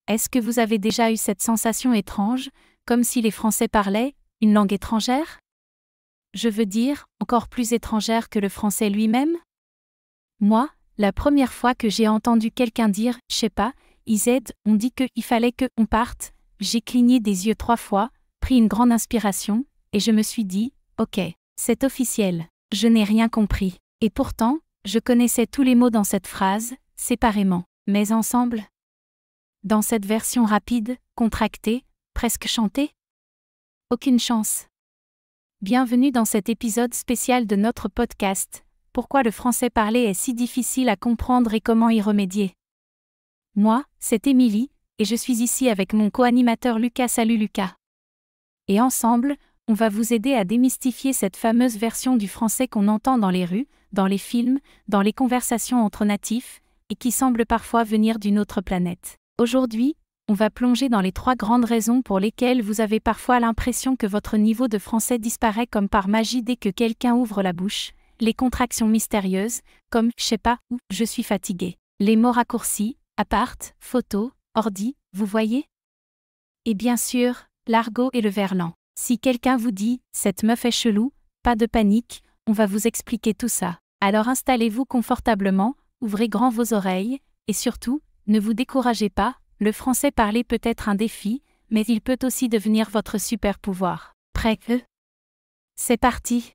Est-ce que vous avez déjà eu cette sensation étrange, comme si les Français parlaient une langue étrangère? Je veux dire, encore plus étrangère que le français lui-même? Moi, la première fois que j'ai entendu quelqu'un dire « je sais pas », on dit qu'il fallait que on parte, j'ai cligné des yeux 3 fois, pris une grande inspiration, et je me suis dit « ok, c'est officiel, je n'ai rien compris ». Et pourtant, je connaissais tous les mots dans cette phrase, séparément, mais ensemble. Dans cette version rapide, contractée, presque chantée? Aucune chance. Bienvenue dans cet épisode spécial de notre podcast, Pourquoi le français parlé est si difficile à comprendre et comment y remédier. Moi, c'est Émilie, et je suis ici avec mon co-animateur Lucas. Salut Lucas. Et ensemble, on va vous aider à démystifier cette fameuse version du français qu'on entend dans les rues, dans les films, dans les conversations entre natifs, et qui semble parfois venir d'une autre planète. Aujourd'hui, on va plonger dans les 3 grandes raisons pour lesquelles vous avez parfois l'impression que votre niveau de français disparaît comme par magie dès que quelqu'un ouvre la bouche, les contractions mystérieuses, comme « je sais pas » ou « je suis fatigué », les mots raccourcis, appart, photo, ordi, vous voyez? Et bien sûr, l'argot et le verlan. Si quelqu'un vous dit « cette meuf est chelou », pas de panique, on va vous expliquer tout ça. Alors installez-vous confortablement, ouvrez grand vos oreilles, et surtout, ne vous découragez pas, le français parlé peut être un défi, mais il peut aussi devenir votre super pouvoir. Prêt? C'est parti!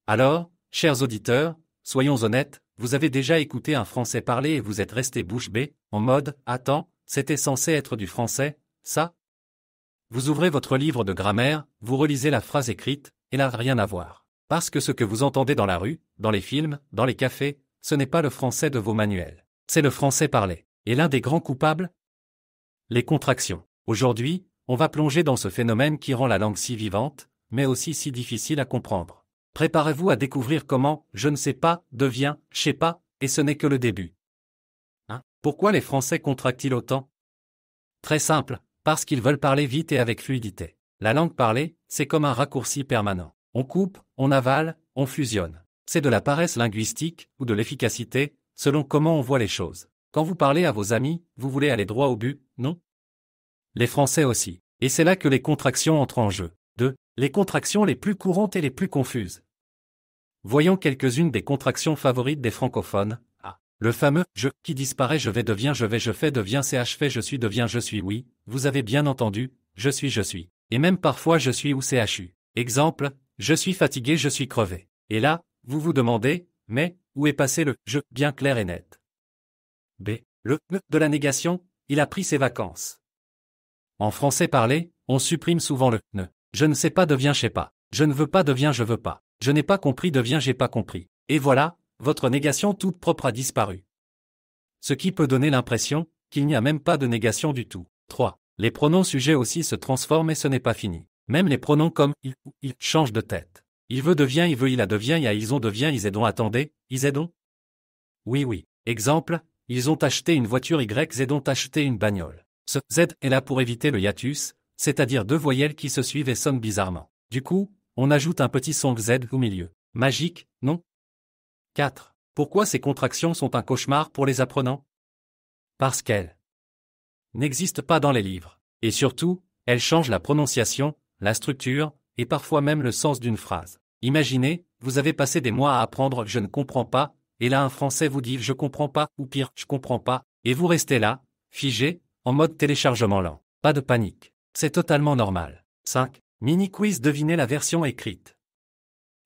Alors, chers auditeurs, soyons honnêtes, vous avez déjà écouté un français parler et vous êtes resté bouche bée, en mode « Attends, c'était censé être du français, ça ?» Vous ouvrez votre livre de grammaire, vous relisez la phrase écrite, et là rien à voir. Parce que ce que vous entendez dans la rue, dans les films, dans les cafés, ce n'est pas le français de vos manuels. C'est le français parlé. Et l'un des grands coupables? Les contractions. Aujourd'hui, on va plonger dans ce phénomène qui rend la langue si vivante, mais aussi si difficile à comprendre. Préparez-vous à découvrir comment « je ne sais pas » devient « je sais pas » et ce n'est que le début. Pourquoi les Français contractent-ils autant? Très simple, parce qu'ils veulent parler vite et avec fluidité. La langue parlée, c'est comme un raccourci permanent. On coupe, on avale, on fusionne. C'est de la paresse linguistique ou de l'efficacité, selon comment on voit les choses. Quand vous parlez à vos amis, vous voulez aller droit au but, non? Les Français aussi. Et c'est là que les contractions entrent en jeu. 2. Les contractions les plus courantes et les plus confuses. Voyons quelques-unes des contractions favorites des francophones. Le fameux « je » qui disparaît, je vais devient je vais je fais devient ch fait je suis devient je suis oui, vous avez bien entendu, je suis. Et même parfois je suis ou chu. Exemple, je suis fatigué, je suis crevé. Et là, vous vous demandez, mais, où est passé le « je » bien clair et net? B. Le « de la négation, il a pris ses vacances. En français parlé, on supprime souvent le « ne ». Je ne sais pas devient je sais pas. Je ne veux pas devient je veux pas. Je n'ai pas compris devient j'ai pas compris. Et voilà, votre négation toute propre a disparu. Ce qui peut donner l'impression qu'il n'y a même pas de négation du tout. 3. Les pronoms sujets aussi se transforment et ce n'est pas fini. Même les pronoms comme il ou il changent de tête. Il veut devient, il veut, il a devient, il y a ils ont devient, ils aidont, attendez, ils aidont? Oui. Exemple, ils ont acheté une voiture ils ont acheté une bagnole. Ce Z est là pour éviter le hiatus, c'est-à-dire 2 voyelles qui se suivent et sonnent bizarrement. Du coup, on ajoute un petit son Z au milieu. Magique, non? 4. Pourquoi ces contractions sont un cauchemar pour les apprenants? Parce qu'elles n'existent pas dans les livres. Et surtout, elles changent la prononciation, la structure, et parfois même le sens d'une phrase. Imaginez, vous avez passé des mois à apprendre « je ne comprends pas », et là un Français vous dit « je comprends pas » ou pire « je comprends pas », et vous restez là, figé, en mode téléchargement lent. Pas de panique. C'est totalement normal. 5. Mini-quiz, devinez la version écrite.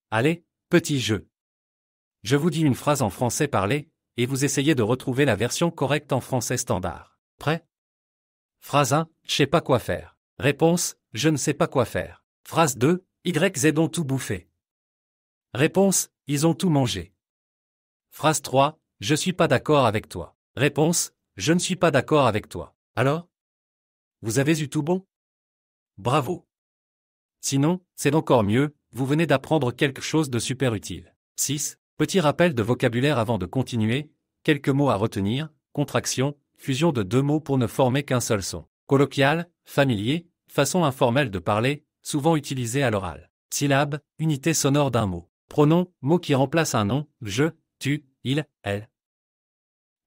Allez, petit jeu. Je vous dis une phrase en français parlé, et vous essayez de retrouver la version correcte en français standard. Prêt? Phrase 1, je sais pas quoi faire. Réponse, je ne sais pas quoi faire. Phrase 2, YZ ont tout bouffé. Réponse, ils ont tout mangé. Phrase 3, je suis pas d'accord avec toi. Réponse, je ne suis pas d'accord avec toi. Alors? Vous avez eu tout bon? Bravo. Sinon, c'est encore mieux, vous venez d'apprendre quelque chose de super utile. 6. Petit rappel de vocabulaire avant de continuer, quelques mots à retenir, contraction, fusion de 2 mots pour ne former qu'un seul son. Colloquial, familier, façon informelle de parler, souvent utilisé à l'oral. Syllabe, unité sonore d'un mot. Pronom, mot qui remplace un nom, je, tu, il, elle.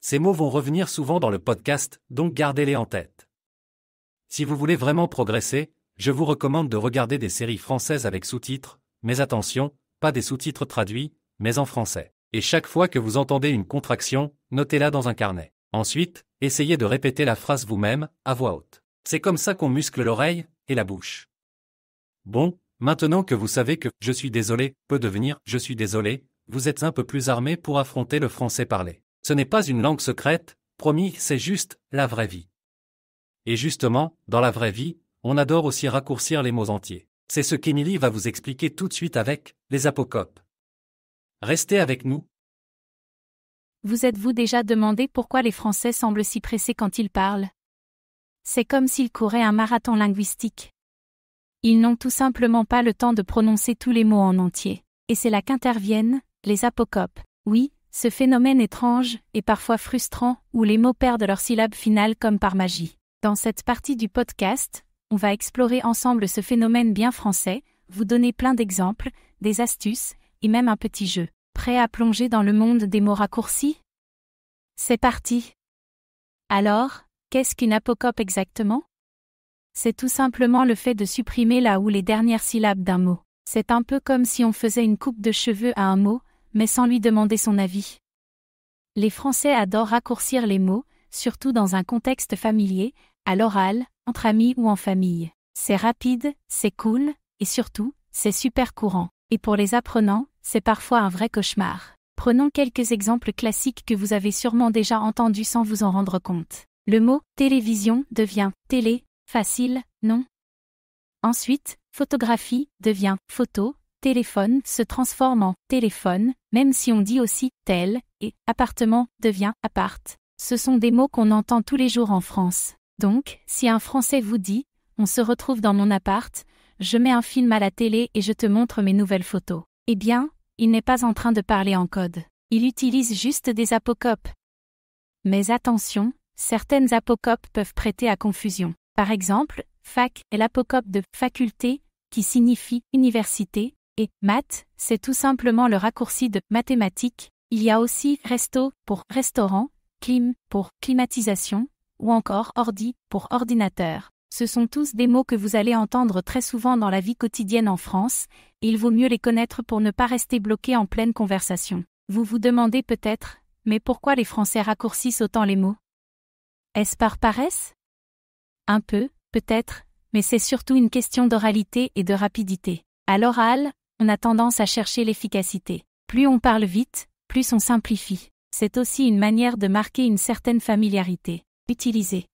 Ces mots vont revenir souvent dans le podcast, donc gardez-les en tête. Si vous voulez vraiment progresser, je vous recommande de regarder des séries françaises avec sous-titres, mais attention, pas des sous-titres traduits, mais en français. Et chaque fois que vous entendez une contraction, notez-la dans un carnet. Ensuite, essayez de répéter la phrase vous-même, à voix haute. C'est comme ça qu'on muscle l'oreille et la bouche. Bon, maintenant que vous savez que « je suis désolé » peut devenir « je suis désolé », vous êtes un peu plus armé pour affronter le français parlé. Ce n'est pas une langue secrète, promis, c'est juste la vraie vie. Et justement, dans la vraie vie, on adore aussi raccourcir les mots entiers. C'est ce qu'Émilie va vous expliquer tout de suite avec les apocopes. Restez avec nous. Vous êtes-vous déjà demandé pourquoi les Français semblent si pressés quand ils parlent? C'est comme s'ils couraient un marathon linguistique. Ils n'ont tout simplement pas le temps de prononcer tous les mots en entier. Et c'est là qu'interviennent les apocopes. Oui, ce phénomène étrange et parfois frustrant où les mots perdent leur syllabe finale comme par magie. Dans cette partie du podcast, on va explorer ensemble ce phénomène bien français, vous donner plein d'exemples, des astuces, et même un petit jeu. Prêt à plonger dans le monde des mots raccourcis? C'est parti! Alors, qu'est-ce qu'une apocope exactement? C'est tout simplement le fait de supprimer la ou les dernières syllabes d'un mot. C'est un peu comme si on faisait une coupe de cheveux à un mot, mais sans lui demander son avis. Les Français adorent raccourcir les mots, surtout dans un contexte familier, à l'oral, entre amis ou en famille. C'est rapide, c'est cool, et surtout, c'est super courant. Et pour les apprenants, c'est parfois un vrai cauchemar. Prenons quelques exemples classiques que vous avez sûrement déjà entendus sans vous en rendre compte. Le mot « télévision » devient « télé », facile, non? Ensuite, photographie devient « photo », téléphone se transforme en « téléphone », même si on dit aussi « tel », et « appartement » devient « appart ». Ce sont des mots qu'on entend tous les jours en France. Donc, si un Français vous dit « on se retrouve dans mon appart », je mets un film à la télé et je te montre mes nouvelles photos. Eh bien, il n'est pas en train de parler en code. Il utilise juste des apocopes. Mais attention, certaines apocopes peuvent prêter à confusion. Par exemple, fac est l'apocope de faculté, qui signifie université, et maths, c'est tout simplement le raccourci de mathématiques. Il y a aussi resto pour restaurant, clim pour climatisation, ou encore ordi pour ordinateur. Ce sont tous des mots que vous allez entendre très souvent dans la vie quotidienne en France, et il vaut mieux les connaître pour ne pas rester bloqué en pleine conversation. Vous vous demandez peut-être, mais pourquoi les Français raccourcissent autant les mots? Est-ce par paresse? Un peu, peut-être, mais c'est surtout une question d'oralité et de rapidité. À l'oral, on a tendance à chercher l'efficacité. Plus on parle vite, plus on simplifie. C'est aussi une manière de marquer une certaine familiarité. Utilisez.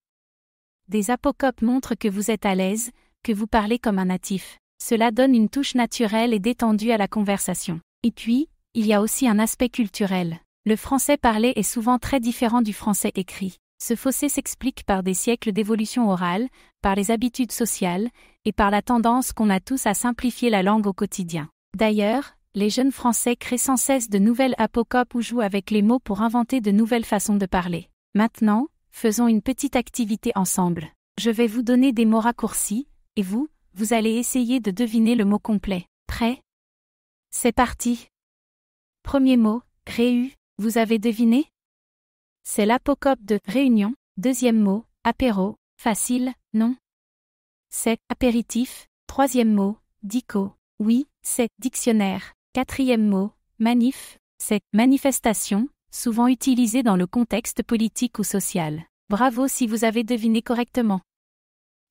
Des apocopes montrent que vous êtes à l'aise, que vous parlez comme un natif. Cela donne une touche naturelle et détendue à la conversation. Et puis, il y a aussi un aspect culturel. Le français parlé est souvent très différent du français écrit. Ce fossé s'explique par des siècles d'évolution orale, par les habitudes sociales, et par la tendance qu'on a tous à simplifier la langue au quotidien. D'ailleurs, les jeunes Français créent sans cesse de nouvelles apocopes ou jouent avec les mots pour inventer de nouvelles façons de parler. Maintenant, faisons une petite activité ensemble. Je vais vous donner des mots raccourcis, et vous allez essayer de deviner le mot complet. Prêt? C'est parti! Premier mot, réu, vous avez deviné? C'est l'apocope de réunion. Deuxième mot, apéro, facile, non? C'est apéritif. Troisième mot, dico, oui, c'est dictionnaire. Quatrième mot, manif, c'est manifestation, souvent utilisé dans le contexte politique ou social. Bravo si vous avez deviné correctement.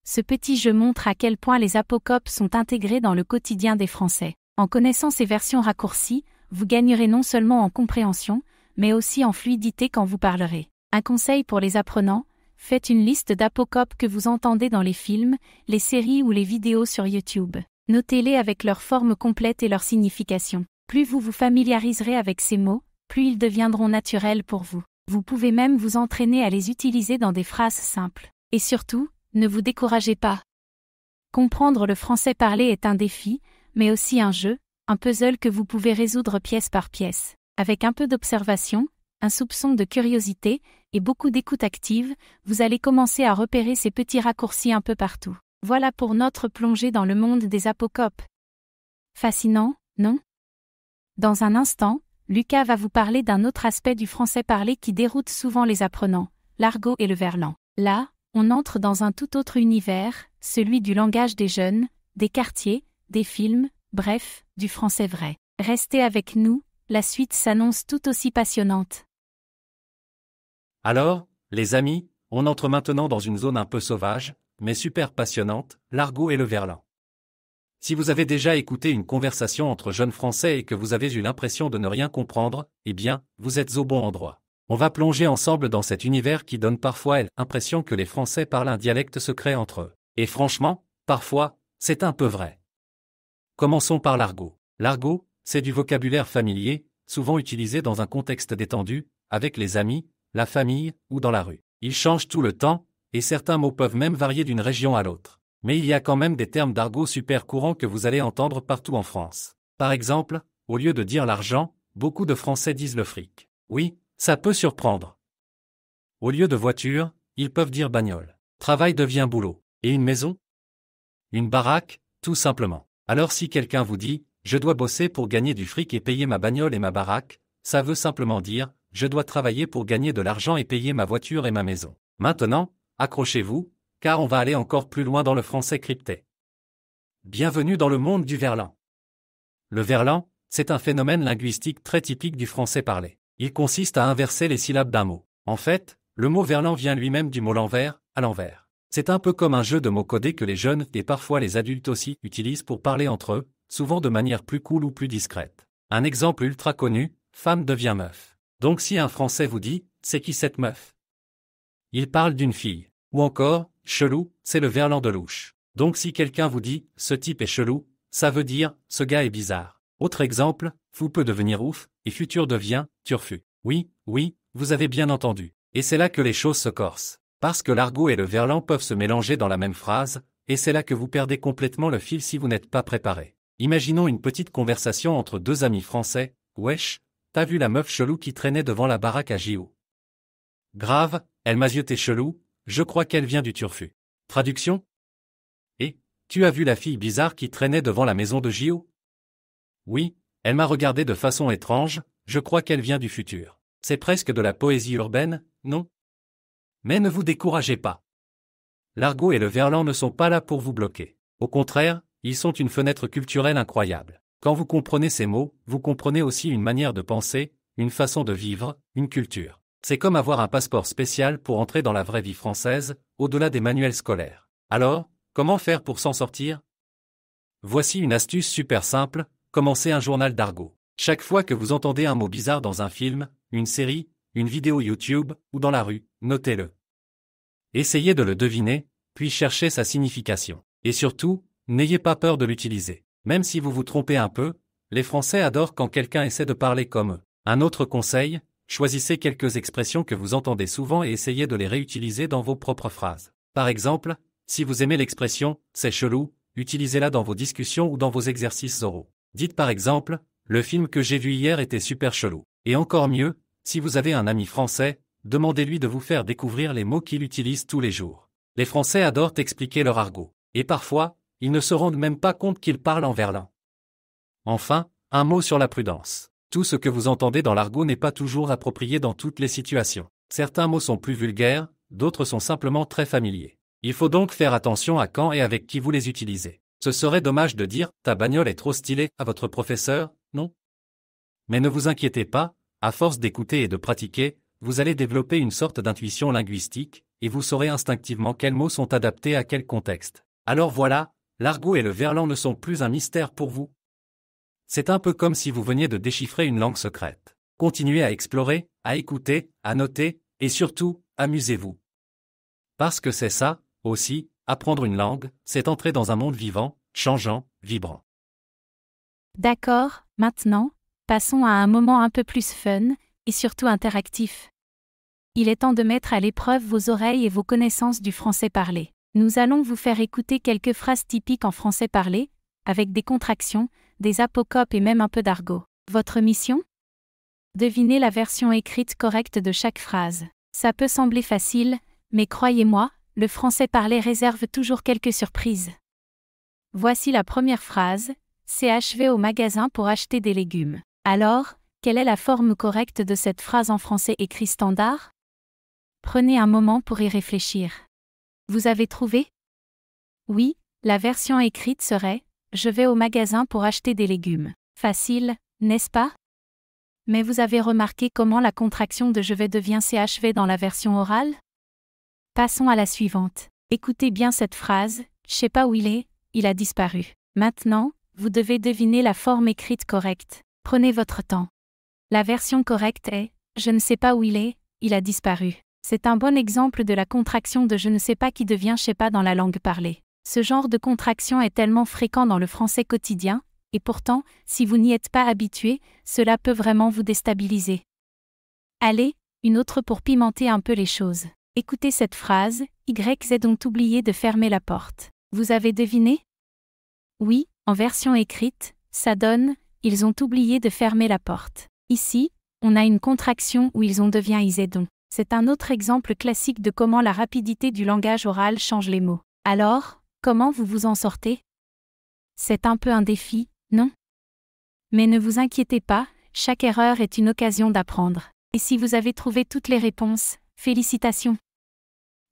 Ce petit jeu montre à quel point les apocopes sont intégrés dans le quotidien des Français. En connaissant ces versions raccourcies, vous gagnerez non seulement en compréhension, mais aussi en fluidité quand vous parlerez. Un conseil pour les apprenants, faites une liste d'apocopes que vous entendez dans les films, les séries ou les vidéos sur YouTube. Notez-les avec leur forme complète et leur signification. Plus vous vous familiariserez avec ces mots, plus ils deviendront naturels pour vous. Vous pouvez même vous entraîner à les utiliser dans des phrases simples. Et surtout, ne vous découragez pas. Comprendre le français parlé est un défi, mais aussi un jeu, un puzzle que vous pouvez résoudre pièce par pièce. Avec un peu d'observation, un soupçon de curiosité et beaucoup d'écoute active, vous allez commencer à repérer ces petits raccourcis un peu partout. Voilà pour notre plongée dans le monde des apocopes. Fascinant, non? Dans un instant, Lucas va vous parler d'un autre aspect du français parlé qui déroute souvent les apprenants, l'argot et le verlan. Là, on entre dans un tout autre univers, celui du langage des jeunes, des quartiers, des films, bref, du français vrai. Restez avec nous, la suite s'annonce tout aussi passionnante. Alors, les amis, on entre maintenant dans une zone un peu sauvage, mais super passionnante, l'argot et le verlan. Si vous avez déjà écouté une conversation entre jeunes Français et que vous avez eu l'impression de ne rien comprendre, eh bien, vous êtes au bon endroit. On va plonger ensemble dans cet univers qui donne parfois l'impression que les Français parlent un dialecte secret entre eux. Et franchement, parfois, c'est un peu vrai. Commençons par l'argot. L'argot, c'est du vocabulaire familier, souvent utilisé dans un contexte détendu, avec les amis, la famille ou dans la rue. Il change tout le temps, et certains mots peuvent même varier d'une région à l'autre. Mais il y a quand même des termes d'argot super courants que vous allez entendre partout en France. Par exemple, au lieu de dire l'argent, beaucoup de Français disent le fric. Oui, ça peut surprendre. Au lieu de voiture, ils peuvent dire bagnole. Travail devient boulot. Et une maison? Une baraque, tout simplement. Alors si quelqu'un vous dit « je dois bosser pour gagner du fric et payer ma bagnole et ma baraque », ça veut simplement dire « je dois travailler pour gagner de l'argent et payer ma voiture et ma maison ». Maintenant, accrochez-vous, car on va aller encore plus loin dans le français crypté. Bienvenue dans le monde du verlan. Le verlan, c'est un phénomène linguistique très typique du français parlé. Il consiste à inverser les syllabes d'un mot. En fait, le mot verlan vient lui-même du mot l'envers, à l'envers. C'est un peu comme un jeu de mots codés que les jeunes et parfois les adultes aussi utilisent pour parler entre eux, souvent de manière plus cool ou plus discrète. Un exemple ultra connu, femme devient meuf. Donc si un Français vous dit « c'est qui cette meuf ?» Il parle d'une fille. Ou encore, chelou, c'est le verlan de louche. Donc si quelqu'un vous dit « ce type est chelou », ça veut dire « ce gars est bizarre ». Autre exemple, fou peut devenir ouf, et futur devient turfu. Oui, vous avez bien entendu. Et c'est là que les choses se corsent. Parce que l'argot et le verlan peuvent se mélanger dans la même phrase, et c'est là que vous perdez complètement le fil si vous n'êtes pas préparé. Imaginons une petite conversation entre deux amis français. « Wesh, t'as vu la meuf chelou qui traînait devant la baraque à JO ?»« Grave, elle m'a zioté chelou, je crois qu'elle vient du turfu. » Traduction ? « Et, tu as vu la fille bizarre qui traînait devant la maison de JO ? » Oui, elle m'a regardé de façon étrange, je crois qu'elle vient du futur. C'est presque de la poésie urbaine, non ? Mais ne vous découragez pas. L'argot et le verlan ne sont pas là pour vous bloquer. Au contraire, ils sont une fenêtre culturelle incroyable. Quand vous comprenez ces mots, vous comprenez aussi une manière de penser, une façon de vivre, une culture. C'est comme avoir un passeport spécial pour entrer dans la vraie vie française, au-delà des manuels scolaires. Alors, comment faire pour s'en sortir ? Voici une astuce super simple, commencez un journal d'argot. Chaque fois que vous entendez un mot bizarre dans un film, une série, une vidéo YouTube ou dans la rue, notez-le. Essayez de le deviner, puis cherchez sa signification. Et surtout, n'ayez pas peur de l'utiliser. Même si vous vous trompez un peu, les Français adorent quand quelqu'un essaie de parler comme eux. Un autre conseil, choisissez quelques expressions que vous entendez souvent et essayez de les réutiliser dans vos propres phrases. Par exemple, si vous aimez l'expression « c'est chelou », utilisez-la dans vos discussions ou dans vos exercices oraux. Dites par exemple « le film que j'ai vu hier était super chelou ». Et encore mieux, si vous avez un ami français, demandez-lui de vous faire découvrir les mots qu'il utilise tous les jours. Les Français adorent expliquer leur argot. Et parfois, ils ne se rendent même pas compte qu'ils parlent en verlan. Enfin, un mot sur la prudence. Tout ce que vous entendez dans l'argot n'est pas toujours approprié dans toutes les situations. Certains mots sont plus vulgaires, d'autres sont simplement très familiers. Il faut donc faire attention à quand et avec qui vous les utilisez. Ce serait dommage de dire « ta bagnole est trop stylée » à votre professeur, non ? Mais ne vous inquiétez pas, à force d'écouter et de pratiquer, vous allez développer une sorte d'intuition linguistique, et vous saurez instinctivement quels mots sont adaptés à quel contexte. Alors voilà, l'argot et le verlan ne sont plus un mystère pour vous. C'est un peu comme si vous veniez de déchiffrer une langue secrète. Continuez à explorer, à écouter, à noter, et surtout, amusez-vous. Parce que c'est ça, aussi, apprendre une langue, c'est entrer dans un monde vivant, changeant, vibrant. D'accord, maintenant, passons à un moment un peu plus fun, et surtout interactif. Il est temps de mettre à l'épreuve vos oreilles et vos connaissances du français parlé. Nous allons vous faire écouter quelques phrases typiques en français parlé, avec des contractions, des apocopes et même un peu d'argot. Votre mission ? Devinez la version écrite correcte de chaque phrase. Ça peut sembler facile, mais croyez-moi, le français parlé réserve toujours quelques surprises. Voici la première phrase, CHV au magasin pour acheter des légumes. Alors, Quelle est la forme correcte de cette phrase en français écrit standard? Prenez un moment pour y réfléchir. Vous avez trouvé? Oui, la version écrite serait « Je vais au magasin pour acheter des légumes ». Facile, n'est-ce pas? Mais vous avez remarqué comment la contraction de « je vais » devient CHV dans la version orale? Passons à la suivante. Écoutez bien cette phrase « Je sais pas où il est, il a disparu ». Maintenant, vous devez deviner la forme écrite correcte. Prenez votre temps. La version correcte est « Je ne sais pas où il est, il a disparu ». C'est un bon exemple de la contraction de « je ne sais pas » qui devient « je sais pas » dans la langue parlée. Ce genre de contraction est tellement fréquent dans le français quotidien, et pourtant, si vous n'y êtes pas habitué, cela peut vraiment vous déstabiliser. Allez, une autre pour pimenter un peu les choses. Écoutez cette phrase, YZ ont oublié de fermer la porte. Vous avez deviné? Oui, en version écrite, ça donne « ils ont oublié de fermer la porte ». Ici, on a une contraction où ils ont devient ils ont. C'est un autre exemple classique de comment la rapidité du langage oral change les mots. Alors, comment vous vous en sortez? C'est un peu un défi, non? Mais ne vous inquiétez pas, chaque erreur est une occasion d'apprendre. Et si vous avez trouvé toutes les réponses, félicitations!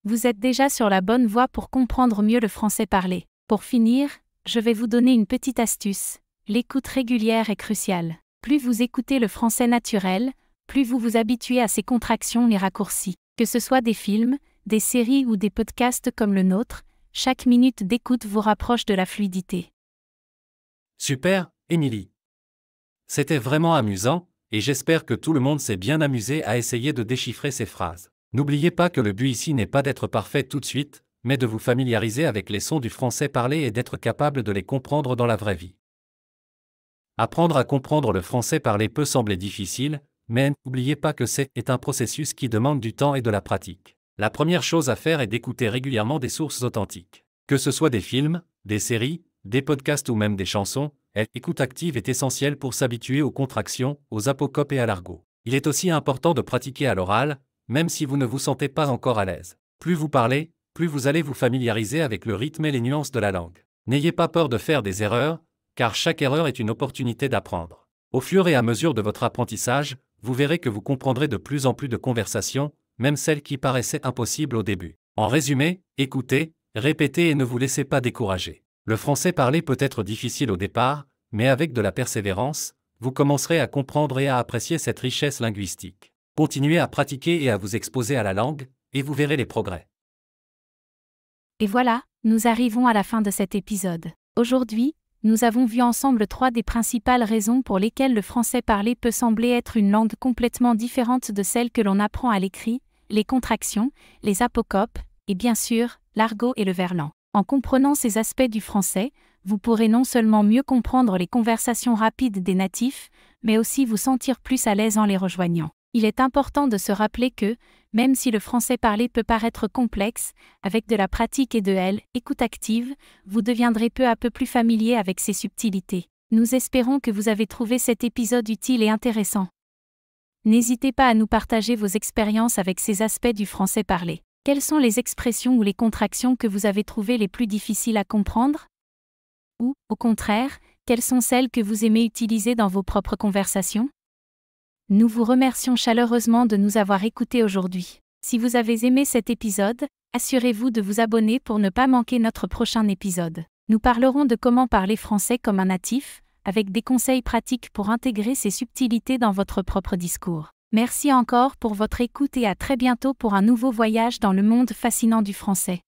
Vous êtes déjà sur la bonne voie pour comprendre mieux le français parlé. Pour finir, je vais vous donner une petite astuce. L'écoute régulière est cruciale. Plus vous écoutez le français naturel, plus vous vous habituez à ces contractions et raccourcis. Que ce soit des films, des séries ou des podcasts comme le nôtre, chaque minute d'écoute vous rapproche de la fluidité. Super, Émilie. C'était vraiment amusant, et j'espère que tout le monde s'est bien amusé à essayer de déchiffrer ces phrases. N'oubliez pas que le but ici n'est pas d'être parfait tout de suite, mais de vous familiariser avec les sons du français parlé et d'être capable de les comprendre dans la vraie vie. Apprendre à comprendre le français parlé peut sembler difficile, mais n'oubliez pas que c'est un processus qui demande du temps et de la pratique. La première chose à faire est d'écouter régulièrement des sources authentiques. Que ce soit des films, des séries, des podcasts ou même des chansons, l'écoute active est essentielle pour s'habituer aux contractions, aux apocopes et à l'argot. Il est aussi important de pratiquer à l'oral, même si vous ne vous sentez pas encore à l'aise. Plus vous parlez, plus vous allez vous familiariser avec le rythme et les nuances de la langue. N'ayez pas peur de faire des erreurs, car chaque erreur est une opportunité d'apprendre. Au fur et à mesure de votre apprentissage, vous verrez que vous comprendrez de plus en plus de conversations, même celles qui paraissaient impossibles au début. En résumé, écoutez, répétez et ne vous laissez pas décourager. Le français parlé peut être difficile au départ, mais avec de la persévérance, vous commencerez à comprendre et à apprécier cette richesse linguistique. Continuez à pratiquer et à vous exposer à la langue, et vous verrez les progrès. Et voilà, nous arrivons à la fin de cet épisode. Aujourd'hui, nous avons vu ensemble 3 des principales raisons pour lesquelles le français parlé peut sembler être une langue complètement différente de celle que l'on apprend à l'écrit, les contractions, les apocopes, et bien sûr, l'argot et le verlan. En comprenant ces aspects du français, vous pourrez non seulement mieux comprendre les conversations rapides des natifs, mais aussi vous sentir plus à l'aise en les rejoignant. Il est important de se rappeler que, même si le français parlé peut paraître complexe, avec de la pratique et de l'écoute active, vous deviendrez peu à peu plus familier avec ses subtilités. Nous espérons que vous avez trouvé cet épisode utile et intéressant. N'hésitez pas à nous partager vos expériences avec ces aspects du français parlé. Quelles sont les expressions ou les contractions que vous avez trouvées les plus difficiles à comprendre? Ou, au contraire, quelles sont celles que vous aimez utiliser dans vos propres conversations? Nous vous remercions chaleureusement de nous avoir écoutés aujourd'hui. Si vous avez aimé cet épisode, assurez-vous de vous abonner pour ne pas manquer notre prochain épisode. Nous parlerons de comment parler français comme un natif, avec des conseils pratiques pour intégrer ces subtilités dans votre propre discours. Merci encore pour votre écoute et à très bientôt pour un nouveau voyage dans le monde fascinant du français.